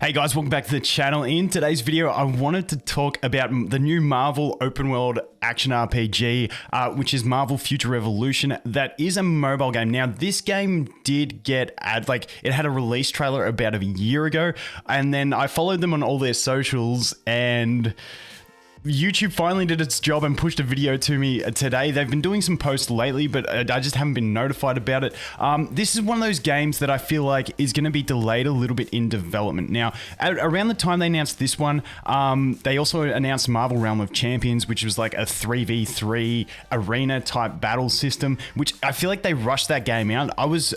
Hey guys, welcome back to the channel. In today's video, I wanted to talk about the new Marvel open world action RPG, which is Marvel Future Revolution. That is a mobile game. Now, this game did get it had a release trailer about a year ago, and then I followed them on all their socials, and YouTube finally did its job and pushed a video to me today. They've been doing some posts lately, but I just haven't been notified about it. This is one of those games that I feel like is going to be delayed a little bit in development. Now, around the time they announced this one, they also announced Marvel Realm of Champions, which was like a 3v3 arena type battle system, which I feel like they rushed that game out. I was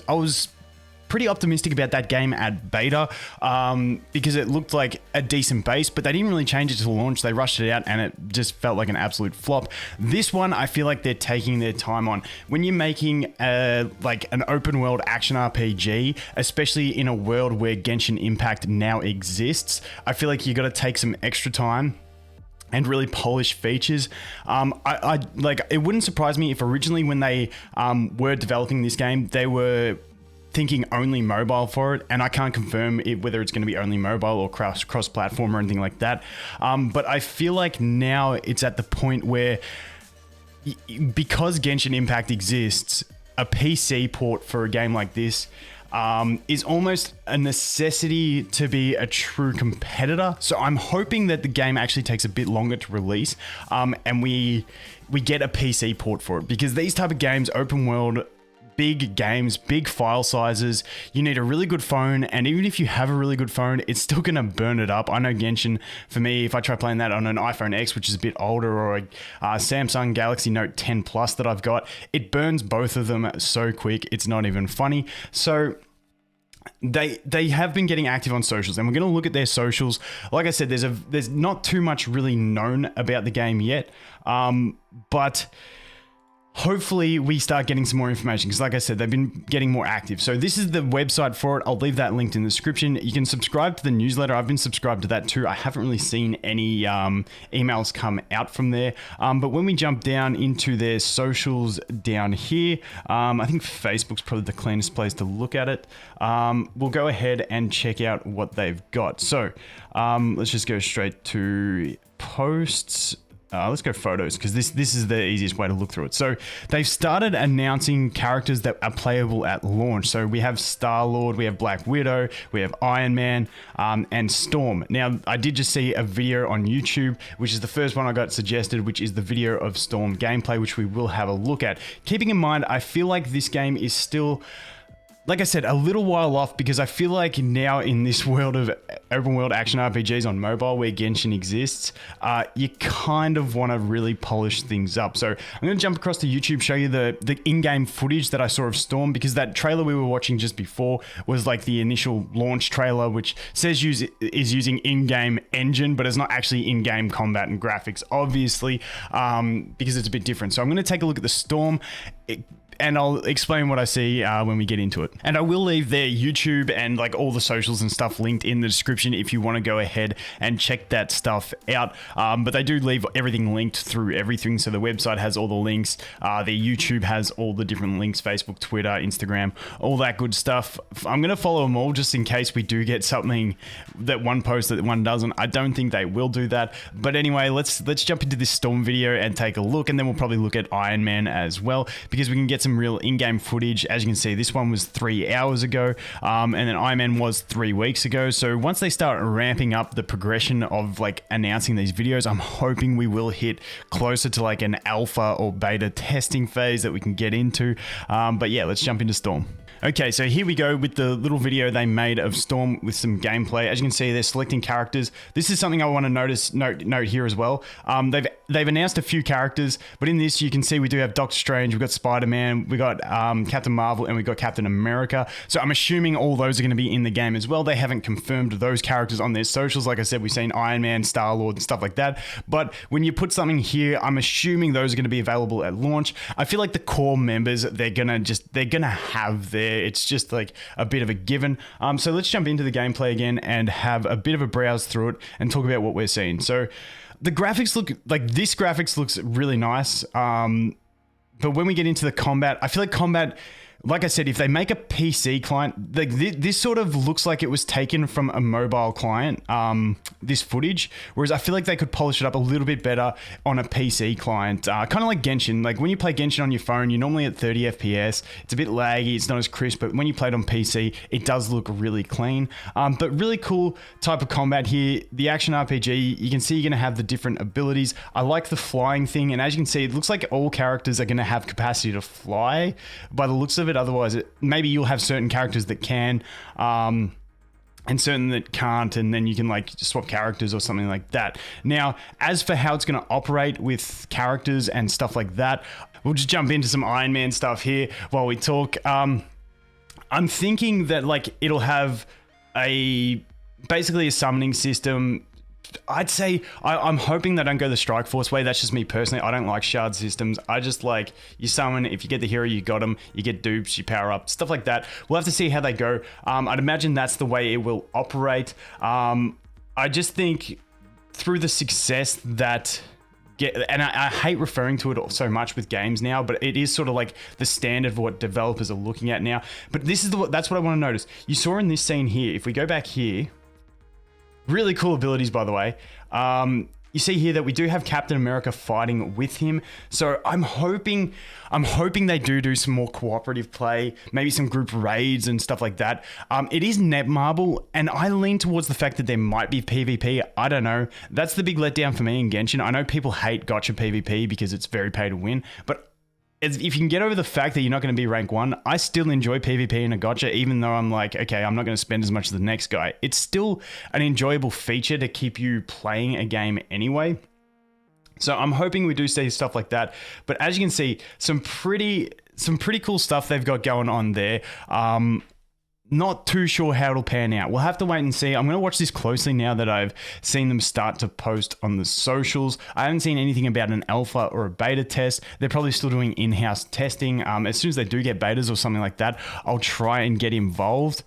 pretty optimistic about that game at beta because it looked like a decent base, but they didn't really change it to launch. They rushed it out and it just felt like an absolute flop. This one, I feel like they're taking their time on. When you're making like an open world action RPG, especially in a world where Genshin Impact now exists, I feel like you got to take some extra time and really polish features. It wouldn't surprise me if originally when they were developing this game, they were thinking only mobile for it, and I can't confirm whether it's going to be only mobile or cross-platform or anything like that. But I feel like now it's at the point where, because Genshin Impact exists, a PC port for a game like this is almost a necessity to be a true competitor. So I'm hoping that the game actually takes a bit longer to release, and we get a PC port for it, because these type of games, open world, big games, big file sizes, you need a really good phone, and even if you have a really good phone, it's still going to burn it up. I know Genshin, for me, if I try playing that on an iPhone X, which is a bit older, or a Samsung Galaxy Note 10 Plus that I've got, it burns both of them so quick, it's not even funny. So they have been getting active on socials, and we're going to look at their socials. Like I said, there's not too much really known about the game yet, but hopefully we start getting some more information, because like I said, they've been getting more active. So this is the website for it. I'll leave that linked in the description. You can subscribe to the newsletter. I've been subscribed to that too. I haven't really seen any emails come out from there. But when we jump down into their socials down here, I think Facebook's probably the cleanest place to look at it. We'll go ahead and check out what they've got. So let's just go straight to posts. Let's go photos, because this is the easiest way to look through it. So they've started announcing characters that are playable at launch. So we have Star-Lord, we have Black Widow, we have Iron Man, and Storm. Now, I did just see a video on YouTube, which is the first one I got suggested, which is the video of Storm gameplay, which we will have a look at. Keeping in mind, I feel like this game is still, like I said, a little while off, because I feel like now in this world of open world action RPGs on mobile where Genshin exists, you kind of want to really polish things up. So I'm going to jump across to YouTube, show you the in-game footage that I saw of Storm, because that trailer we were watching just before was like the initial launch trailer, which says is using in-game engine, but it's not actually in-game combat and graphics, obviously, because it's a bit different. So I'm going to take a look at the Storm, and I'll explain what I see when we get into it. And I will leave their YouTube and like all the socials and stuff linked in the description if you want to go ahead and check that stuff out. But they do leave everything linked through everything. So the website has all the links. Their YouTube has all the different links, Facebook, Twitter, Instagram, all that good stuff. I'm going to follow them all just in case we do get something that one posts that one doesn't. I don't think they will do that. But anyway, let's jump into this Storm video and take a look. And then we'll probably look at Iron Man as well, because we can get some real in-game footage. As you can see, this one was 3 hours ago, and then Iron Man was 3 weeks ago. So once they start ramping up the progression of like announcing these videos, I'm hoping we will hit closer to like an alpha or beta testing phase that we can get into. But yeah, let's jump into Storm. Okay, so here we go with the little video they made of Storm with some gameplay. As you can see, they're selecting characters. This is something I want to note here as well. They've announced a few characters, but in this you can see we do have Doctor Strange, we've got Spider-Man, we got Captain Marvel, and we've got Captain America. So I'm assuming all those are going to be in the game as well. They haven't confirmed those characters on their socials. Like I said, we've seen Iron Man, Star-Lord, and stuff like that. But when you put something here, I'm assuming those are going to be available at launch. I feel like the core members, they're gonna have there. It's just like a bit of a given. So let's jump into the gameplay again and have a bit of a browse through it and talk about what we're seeing. So the graphics look like, this graphics looks really nice. But when we get into the combat, I feel like combat like I said, if they make a PC client, like this sort of looks like it was taken from a mobile client, this footage, whereas I feel like they could polish it up a little bit better on a PC client, kind of like Genshin. Like when you play Genshin on your phone, you're normally at 30 FPS. It's a bit laggy, it's not as crisp, but when you play it on PC, it does look really clean. But really cool type of combat here. The action RPG, you can see you're going to have the different abilities. I like the flying thing, and as you can see, it looks like all characters are going to have capacity to fly by the looks of it. Otherwise, maybe you'll have certain characters that can, and certain that can't, and then you can like swap characters or something like that. Now, as for how it's going to operate with characters and stuff like that, we'll just jump into some Iron Man stuff here while we talk. I'm thinking that like it'll have basically a summoning system. I'd say I'm hoping they don't go the Strike Force way. That's just me personally. I don't like shard systems. I just like you summon. If you get the hero, you got them. You get dupes, you power up, stuff like that. We'll have to see how they go. I'd imagine that's the way it will operate. I just think through the success that and I hate referring to it so much with games now, but it is sort of like the standard of what developers are looking at now. But that's what I want to notice. You saw in this scene here. If we go back here. Really cool abilities, by the way. You see here that we do have Captain America fighting with him. So I'm hoping they do some more cooperative play, maybe some group raids and stuff like that. It is Netmarble, and I lean towards the fact that there might be PvP. I don't know. That's the big letdown for me in Genshin. I know people hate gotcha PvP because it's very pay to win, but if you can get over the fact that you're not going to be rank 1, I still enjoy PvP in a gotcha, even though I'm like, okay, I'm not going to spend as much as the next guy. It's still an enjoyable feature to keep you playing a game anyway. So I'm hoping we do see stuff like that. But as you can see, some pretty cool stuff they've got going on there. Not too sure how it'll pan out. We'll have to wait and see. I'm going to watch this closely now that I've seen them start to post on the socials. I haven't seen anything about an alpha or a beta test. They're probably still doing in-house testing. As soon as they do get betas or something like that, I'll try and get involved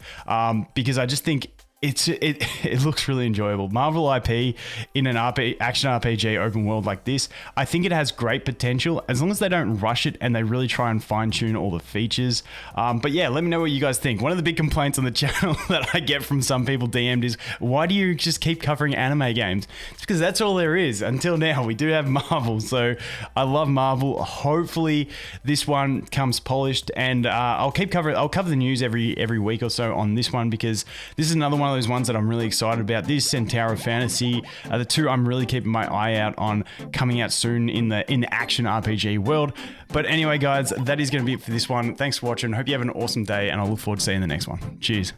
because I just think it looks really enjoyable. Marvel IP in an action RPG open world like this, I think it has great potential as long as they don't rush it and they really try and fine tune all the features. But yeah, let me know what you guys think. One of the big complaints on the channel that I get from some people DM'd is, why do you just keep covering anime games? It's because that's all there is. Until now, we do have Marvel, so I love Marvel. Hopefully this one comes polished, and I'll cover the news every week or so on this one, because this is another one of those ones that I'm really excited about. This Centaur Fantasy are the two I'm really keeping my eye out on coming out soon in the action RPG world. But anyway, guys, that is going to be it for this one. Thanks for watching. Hope you have an awesome day, and I look forward to seeing the next one. Cheers.